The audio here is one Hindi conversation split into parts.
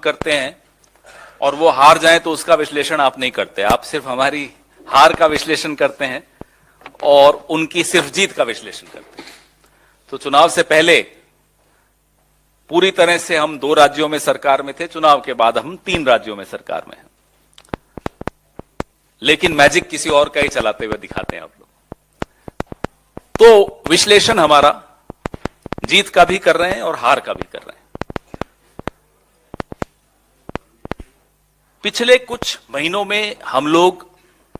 करते हैं और वो हार जाए तो उसका विश्लेषण आप नहीं करते, आप सिर्फ हमारी हार का विश्लेषण करते हैं और उनकी सिर्फ जीत का विश्लेषण करते हैं। तो चुनाव से पहले पूरी तरह से हम 2 राज्यों में सरकार में थे, चुनाव के बाद हम 3 राज्यों में सरकार में हैं, लेकिन मैजिक किसी और का ही चलाते हुए दिखाते हैं आप लोग। तो विश्लेषण हमारा जीत का भी कर रहे हैं और हार का भी कर रहे हैं। पिछले कुछ महीनों में हम लोग,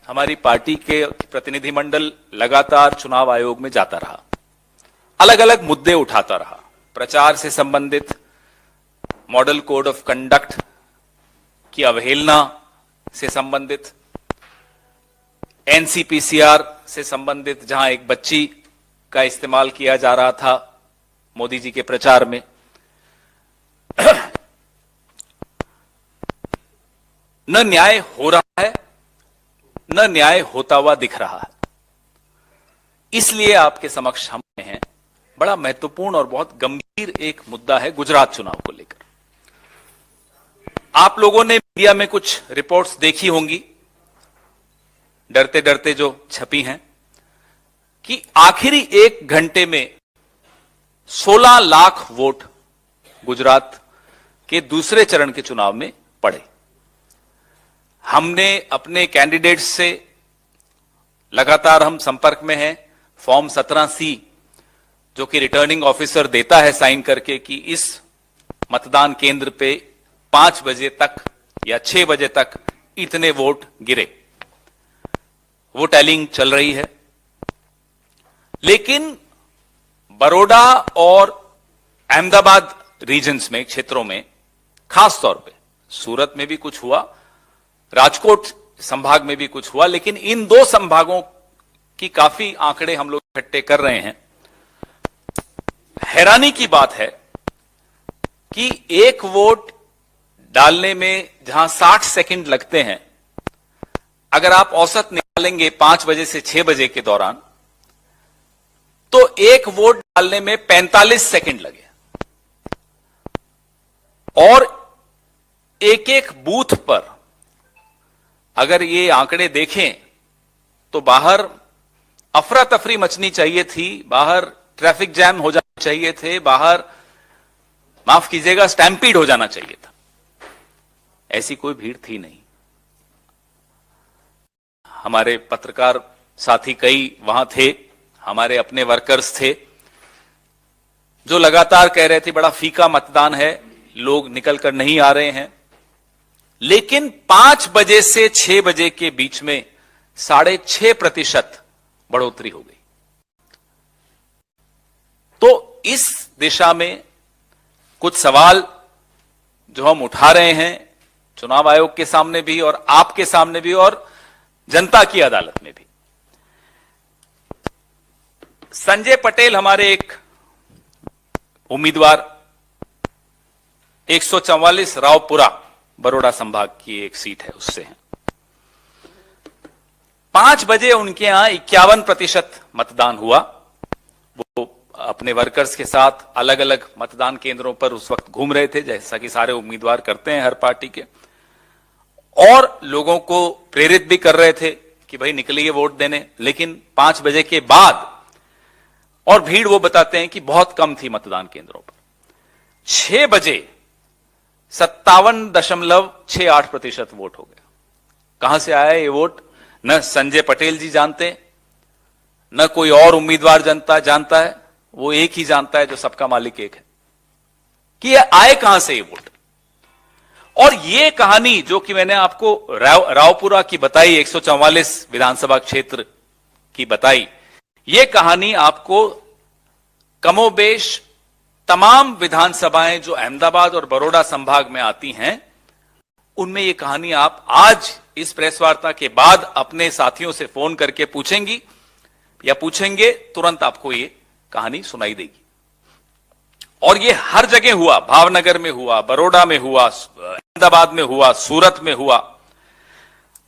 हमारी पार्टी के प्रतिनिधिमंडल लगातार चुनाव आयोग में जाता रहा, अलग अलग मुद्दे उठाता रहा, प्रचार से संबंधित, मॉडल कोड ऑफ कंडक्ट की अवहेलना से संबंधित, एनसीपीसीआर से संबंधित, जहां एक बच्ची का इस्तेमाल किया जा रहा था मोदी जी के प्रचार में। न न्याय हो रहा है, न न्याय होता हुआ दिख रहा है। इसलिए आपके समक्ष हम हैं, बड़ा महत्वपूर्ण और बहुत गंभीर एक मुद्दा है गुजरात चुनाव को लेकर। आप लोगों ने मीडिया में कुछ रिपोर्ट्स देखी होंगी, डरते डरते जो छपी हैं, कि आखिरी 1 घंटे में 16 लाख वोट गुजरात के दूसरे चरण के चुनाव में पड़े। हमने अपने कैंडिडेट्स से लगातार हम संपर्क में हैं। फॉर्म 17C जो कि रिटर्निंग ऑफिसर देता है साइन करके कि इस मतदान केंद्र पे 5 बजे तक या 6 बजे तक इतने वोट गिरे, वो टैलिंग चल रही है। लेकिन बड़ौदा और अहमदाबाद रीजन्स में, क्षेत्रों में, खास तौर पे सूरत में भी कुछ हुआ, राजकोट संभाग में भी कुछ हुआ, लेकिन इन 2 संभागों की काफी आंकड़े हम लोग इकट्ठे कर रहे हैं। हैरानी की बात है कि 1 वोट डालने में जहां 60 सेकंड लगते हैं, अगर आप औसत निकालेंगे 5 बजे से 6 बजे के दौरान, तो 1 वोट डालने में 45 सेकंड लगे। और एक बूथ पर अगर ये आंकड़े देखें तो बाहर अफरा तफरी मचनी चाहिए थी, बाहर ट्रैफिक जैम हो जाने चाहिए थे, बाहर माफ कीजिएगा स्टैम्पीड हो जाना चाहिए था। ऐसी कोई भीड़ थी नहीं। हमारे पत्रकार साथी कई वहां थे, हमारे अपने वर्कर्स थे जो लगातार कह रहे थे बड़ा फीका मतदान है, लोग निकल कर नहीं आ रहे हैं। लेकिन 5 बजे से 6 बजे के बीच में 6.5% बढ़ोतरी हो गई। तो इस दिशा में कुछ सवाल जो हम उठा रहे हैं चुनाव आयोग के सामने भी और आपके सामने भी और जनता की अदालत में भी। संजय पटेल हमारे एक उम्मीदवार, 144 रावपुरा बड़ौदा संभाग की एक सीट है, उससे हैं। 5 बजे उनके यहां 51% मतदान हुआ। वो अपने वर्कर्स के साथ अलग अलग मतदान केंद्रों पर उस वक्त घूम रहे थे, जैसा कि सारे उम्मीदवार करते हैं हर पार्टी के, और लोगों को प्रेरित भी कर रहे थे कि भाई निकलिए वोट देने। लेकिन 5 बजे के बाद, और भीड़ वो बताते हैं कि बहुत कम थी मतदान केंद्रों पर, 6 बजे 57.68% वोट हो गया। कहां से आया ये वोट, न संजय पटेल जी जानते, न कोई और उम्मीदवार जानता है। वो एक ही जानता है, जो सबका मालिक एक है, कि ये आए कहां से ये वोट। और ये कहानी जो कि मैंने आपको रावपुरा की बताई, 144 विधानसभा क्षेत्र की बताई, ये कहानी आपको कमोबेश तमाम विधानसभाएं जो अहमदाबाद और बड़ौदा संभाग में आती हैं, उनमें ये कहानी आप आज इस प्रेस वार्ता के बाद अपने साथियों से फोन करके पूछेंगी या पूछेंगे, तुरंत आपको ये कहानी सुनाई देगी। और ये हर जगह हुआ, भावनगर में हुआ, बड़ौदा में हुआ, अहमदाबाद में हुआ, सूरत में हुआ।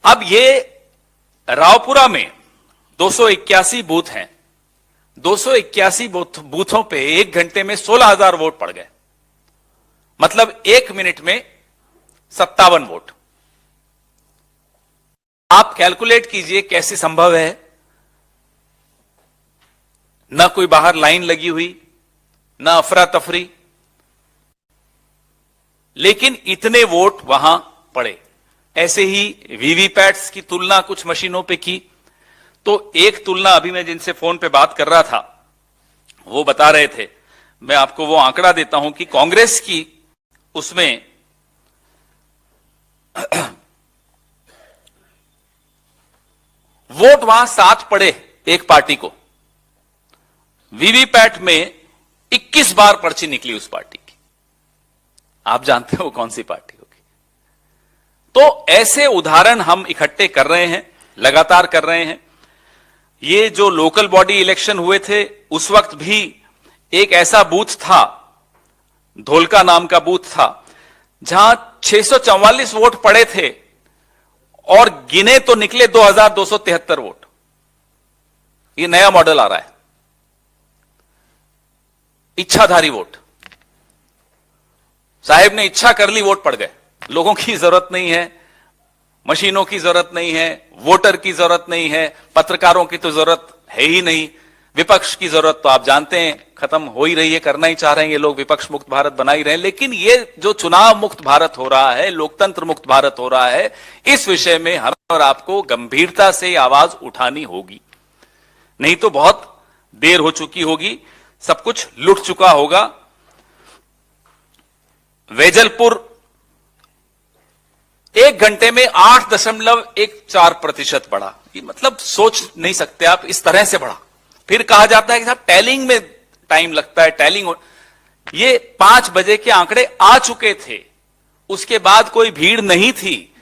अब ये रावपुरा में 281 बूथ हैं, 281 बूथों पे 1 घंटे में 16,000 वोट पड़ गए। मतलब 1 मिनट में 57 वोट। आप कैलकुलेट कीजिए कैसे संभव है, न कोई बाहर लाइन लगी हुई, न अफरा तफरी, लेकिन इतने वोट वहां पड़े। ऐसे ही वीवीपैट्स की तुलना कुछ मशीनों पे की, तो एक तुलना अभी मैं जिनसे फोन पे बात कर रहा था वो बता रहे थे, मैं आपको वो आंकड़ा देता हूं कि कांग्रेस की उसमें वोट वहां 7 पड़े एक पार्टी को, वीवीपैट में 21 बार पर्ची निकली उस पार्टी की। आप जानते हो कौन सी पार्टी होगी। तो ऐसे उदाहरण हम इकट्ठे कर रहे हैं, लगातार कर रहे हैं। ये जो लोकल बॉडी इलेक्शन हुए थे उस वक्त भी एक ऐसा बूथ था, धोलका नाम का बूथ था, जहां 644 वोट पड़े थे और गिने तो निकले 2273 वोट। ये नया मॉडल आ रहा है, इच्छाधारी वोट। साहेब ने इच्छा कर ली, वोट पड़ गए। लोगों की जरूरत नहीं है, मशीनों की जरूरत नहीं है, वोटर की जरूरत नहीं है, पत्रकारों की तो जरूरत है ही नहीं, विपक्ष की जरूरत तो आप जानते हैं खत्म हो ही रही है, करना ही चाह रहे हैं ये लोग, विपक्ष मुक्त भारत बना ही रहे हैं। लेकिन ये जो चुनाव मुक्त भारत हो रहा है, लोकतंत्र मुक्त भारत हो रहा है, इस विषय में हम और आपको गंभीरता से आवाज उठानी होगी, नहीं तो बहुत देर हो चुकी होगी, सब कुछ लुट चुका होगा। वेजलपुर 1 घंटे में 8.14% बढ़ा। ये मतलब सोच नहीं सकते आप, इस तरह से बढ़ा। फिर कहा जाता है कि साहब टैलिंग में टाइम लगता है, टैलिंग। ये 5 बजे के आंकड़े आ चुके थे, उसके बाद कोई भीड़ नहीं थी।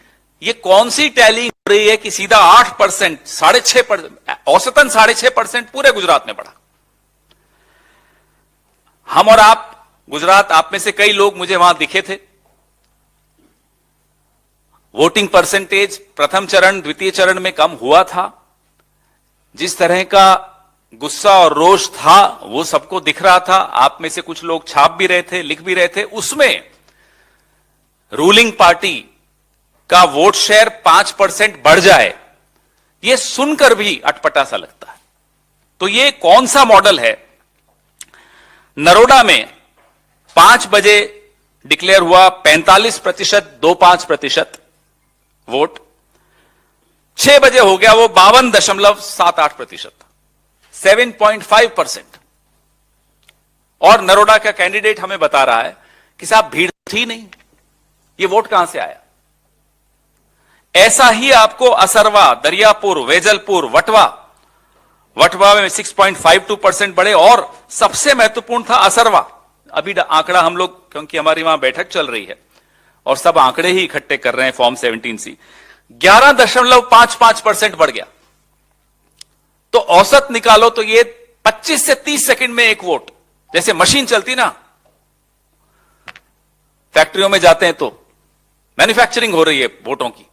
ये कौन सी टैलिंग हो रही है कि सीधा 8%, 6.5%, औसतन 6.5% पूरे गुजरात में बढ़ा। हम और आप गुजरात, आप में से कई लोग मुझे वहां दिखे थे। वोटिंग परसेंटेज प्रथम चरण द्वितीय चरण में कम हुआ था। जिस तरह का गुस्सा और रोष था वो सबको दिख रहा था। आप में से कुछ लोग छाप भी रहे थे, लिख भी रहे थे। उसमें रूलिंग पार्टी का वोट शेयर 5% बढ़ जाए, यह सुनकर भी अटपटा सा लगता है। तो यह कौन सा मॉडल है? नरोडा में 5 बजे डिक्लेयर हुआ 45.25% वोट, 6 बजे हो गया वो 52.78%, 7.5%। और नरोडा का कैंडिडेट हमें बता रहा है कि साहब भीड़ थी नहीं, ये वोट कहां से आया। ऐसा ही आपको असरवा, दरियापुर, वेजलपुर, वटवा में 6.52% बढ़े। और सबसे महत्वपूर्ण था असरवा। अभी आंकड़ा हम लोग, क्योंकि हमारी वहां बैठक चल रही है और सब आंकड़े ही इकट्ठे कर रहे हैं फॉर्म 17C, 11.55% बढ़ गया। तो औसत निकालो तो ये 25 से 30 सेकंड में एक वोट, जैसे मशीन चलती ना, फैक्ट्रियों में जाते हैं तो मैन्युफैक्चरिंग हो रही है वोटों की,